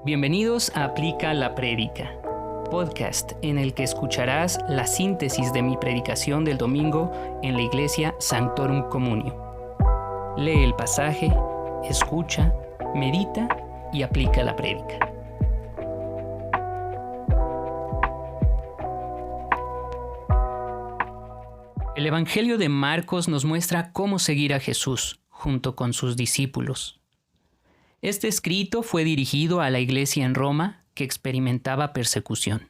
Bienvenidos a Aplica la Prédica, podcast en el que escucharás la síntesis de mi predicación del domingo en la iglesia Sanctorum Communio. Lee el pasaje, escucha, medita y aplica la prédica. El Evangelio de Marcos nos muestra cómo seguir a Jesús junto con sus discípulos. Este escrito fue dirigido a la iglesia en Roma que experimentaba persecución.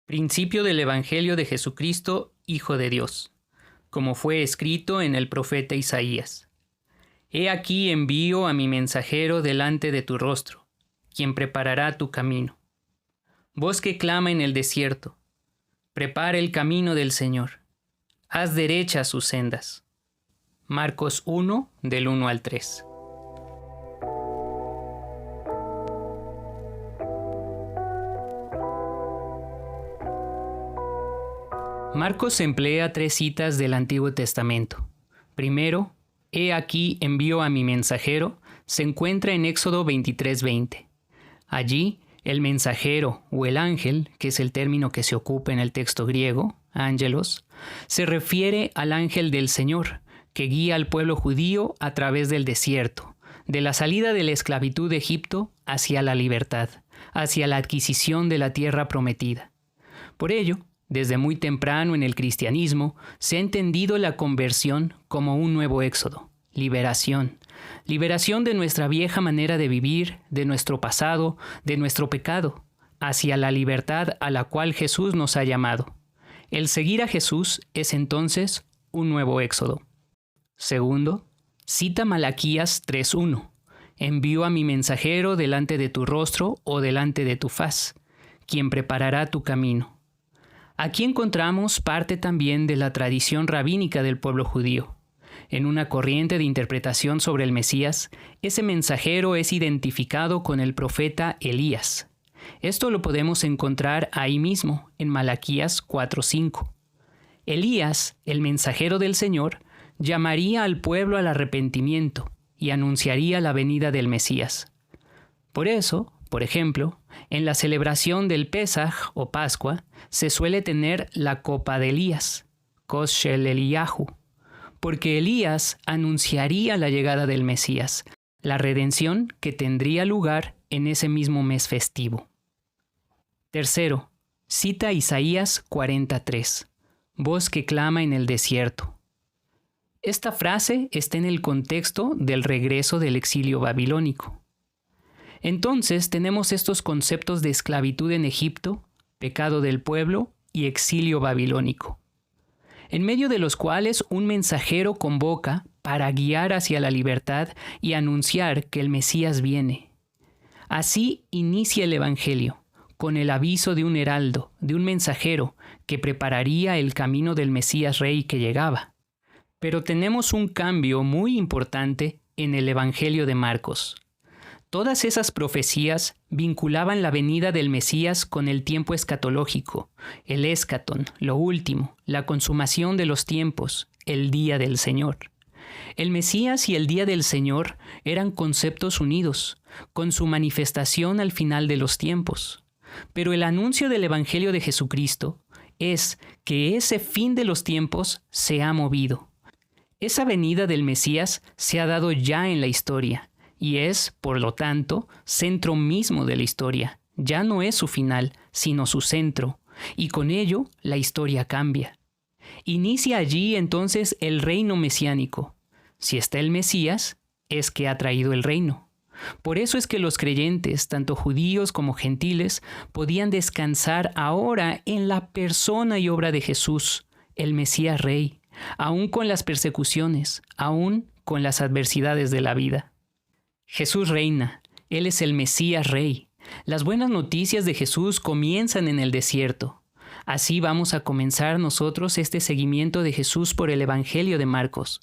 Principio del Evangelio de Jesucristo, Hijo de Dios, como fue escrito en el profeta Isaías. He aquí envío a mi mensajero delante de tu rostro, quien preparará tu camino. Voz que clama en el desierto, prepara el camino del Señor, haz derechas sus sendas. Marcos 1, del 1 al 3. Marcos emplea 3 citas del Antiguo Testamento. Primero, he aquí envío a mi mensajero, se encuentra en Éxodo 23:20. Allí, el mensajero o el ángel, que es el término que se ocupa en el texto griego, ángelos, se refiere al ángel del Señor, que guía al pueblo judío a través del desierto, de la salida de la esclavitud de Egipto hacia la libertad, hacia la adquisición de la tierra prometida. Por ello, desde muy temprano en el cristianismo se ha entendido la conversión como un nuevo éxodo, liberación de nuestra vieja manera de vivir, de nuestro pasado, de nuestro pecado, hacia la libertad a la cual Jesús nos ha llamado. El seguir a Jesús es entonces un nuevo éxodo. Segundo, cita Malaquías 3:1. Envío a mi mensajero delante de tu rostro o delante de tu faz, quien preparará tu camino. Aquí encontramos parte también de la tradición rabínica del pueblo judío. En una corriente de interpretación sobre el Mesías, ese mensajero es identificado con el profeta Elías. Esto lo podemos encontrar ahí mismo, en Malaquías 4:5. Elías, el mensajero del Señor, llamaría al pueblo al arrepentimiento y anunciaría la venida del Mesías. Por eso, por ejemplo, en la celebración del Pesaj o Pascua, se suele tener la copa de Elías, Kos Shel Eliyahu, porque Elías anunciaría la llegada del Mesías, la redención que tendría lugar en ese mismo mes festivo. Tercero, cita Isaías 43, voz que clama en el desierto. Esta frase está en el contexto del regreso del exilio babilónico. Entonces tenemos estos conceptos de esclavitud en Egipto, pecado del pueblo y exilio babilónico, en medio de los cuales un mensajero convoca para guiar hacia la libertad y anunciar que el Mesías viene. Así inicia el Evangelio, con el aviso de un heraldo, de un mensajero que prepararía el camino del Mesías Rey que llegaba. Pero tenemos un cambio muy importante en el Evangelio de Marcos. Todas esas profecías vinculaban la venida del Mesías con el tiempo escatológico, el escatón, lo último, la consumación de los tiempos, el día del Señor. El Mesías y el día del Señor eran conceptos unidos, con su manifestación al final de los tiempos. Pero el anuncio del Evangelio de Jesucristo es que ese fin de los tiempos se ha movido. Esa venida del Mesías se ha dado ya en la historia. Y es, por lo tanto, centro mismo de la historia. Ya no es su final, sino su centro. Y con ello, la historia cambia. Inicia allí entonces el reino mesiánico. Si está el Mesías, es que ha traído el reino. Por eso es que los creyentes, tanto judíos como gentiles, podían descansar ahora en la persona y obra de Jesús, el Mesías Rey, aún con las persecuciones, aún con las adversidades de la vida. Jesús reina, Él es el Mesías Rey. Las buenas noticias de Jesús comienzan en el desierto. Así vamos a comenzar nosotros este seguimiento de Jesús por el Evangelio de Marcos,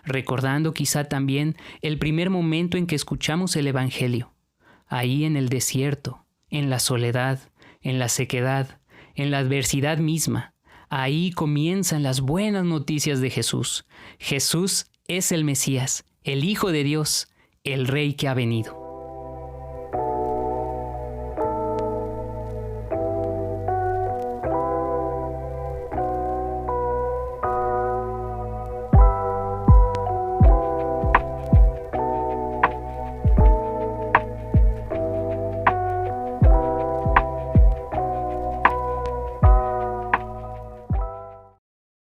recordando quizá también el primer momento en que escuchamos el Evangelio. Ahí en el desierto, en la soledad, en la sequedad, en la adversidad misma. Ahí comienzan las buenas noticias de Jesús. Jesús es el Mesías, el Hijo de Dios, el Rey que ha venido.